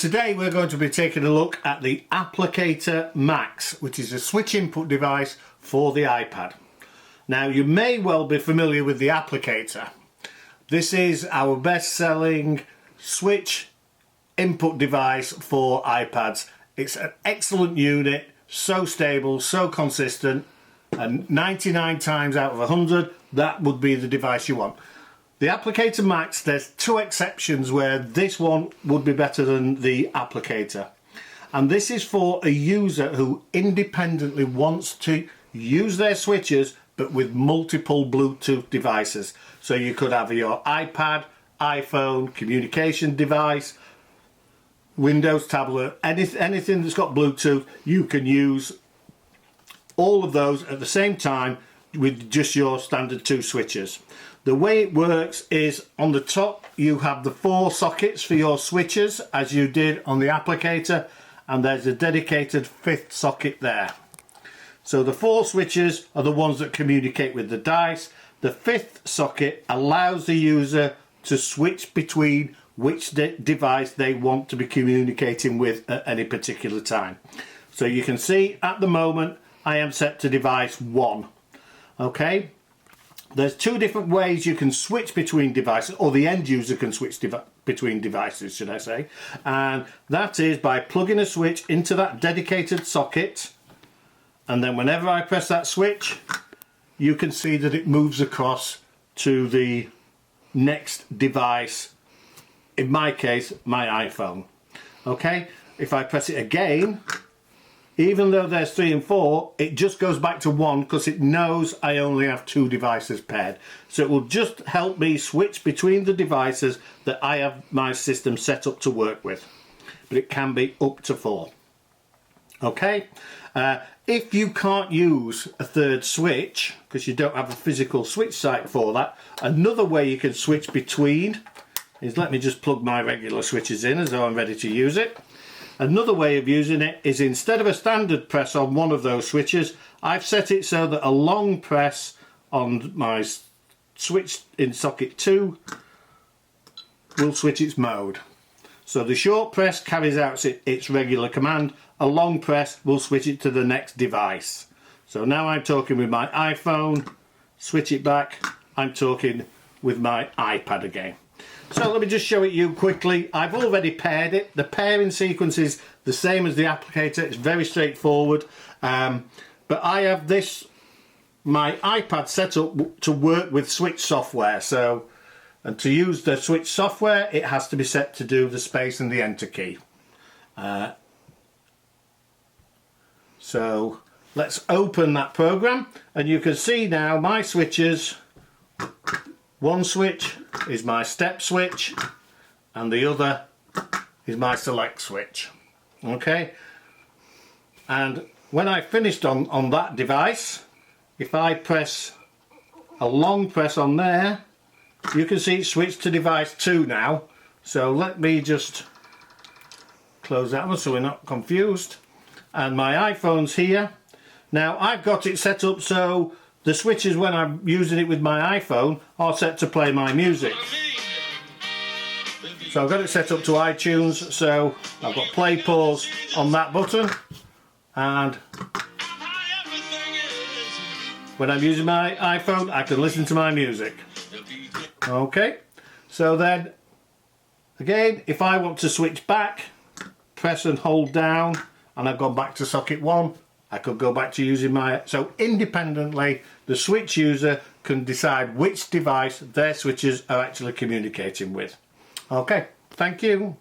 Today we're going to be taking a look at the APPlicator MAX, which is a switch input device for the iPad. Now you may well be familiar with the APPlicator. This is our best-selling switch input device for iPads. It's an excellent unit, so stable, so consistent, and 99 times out of 100 that would be the device you want. The APPlicator MAX, there's two exceptions where this one would be better than the APPlicator. And this is for a user who independently wants to use their switches but with multiple Bluetooth devices. So you could have your iPad, iPhone, communication device, Windows tablet, anything that's got Bluetooth, you can use all of those at the same time with just your standard two switches. The way it works is on the top you have the 4 sockets for your switches as you did on the APPlicator, and there's a dedicated 5th socket there. So the 4 switches are the ones that communicate with the dice. The 5th socket allows the user to switch between which device they want to be communicating with at any particular time. So you can see at the moment I am set to device 1. Okay, there's 2 different ways you can switch between devices, or the end user can switch between devices, should I say, and that is by plugging a switch into that dedicated socket, and then whenever I press that switch you can see that it moves across to the next device, in my case my iPhone. Okay, if I press it again, even though there's 3 and 4, it just goes back to 1 because it knows I only have 2 devices paired. So it will just help me switch between the devices that I have my system set up to work with. But it can be up to 4. Okay, if you can't use a 3rd switch because you don't have a physical switch site for that, another way you can switch between is, let me just plug my regular switches in as though I'm ready to use it. Another way of using it is, instead of a standard press on one of those switches, I've set it so that a long press on my switch in socket 2 will switch its mode. So the short press carries out its regular command, a long press will switch it to the next device. So now I'm talking with my iPhone, switch it back, I'm talking with my iPad again. So let me just show it you quickly. I've already paired it. The pairing sequence is the same as the APPlicator. It's very straightforward. But I have my iPad set up to work with switch software. So, and to use the switch software, it has to be set to do the space and the enter key. So let's open that program, and you can see now my switches. One switch is my step switch and the other is my select switch. Okay, and when I finished on that device, if I press a long press on there, you can see it switched to device 2 now. So let me just close that one so we're not confused. And my iPhone's here. Now I've got it set up so the switches, when I'm using it with my iPhone, are set to play my music. So I've got it set up to iTunes, so I've got play pause on that button, and when I'm using my iPhone I can listen to my music. Okay, so then again, if I want to switch back, press and hold down, and I've gone back to socket 1, I could go back to using so independently the switch user can decide which device their switches are actually communicating with. Okay, thank you.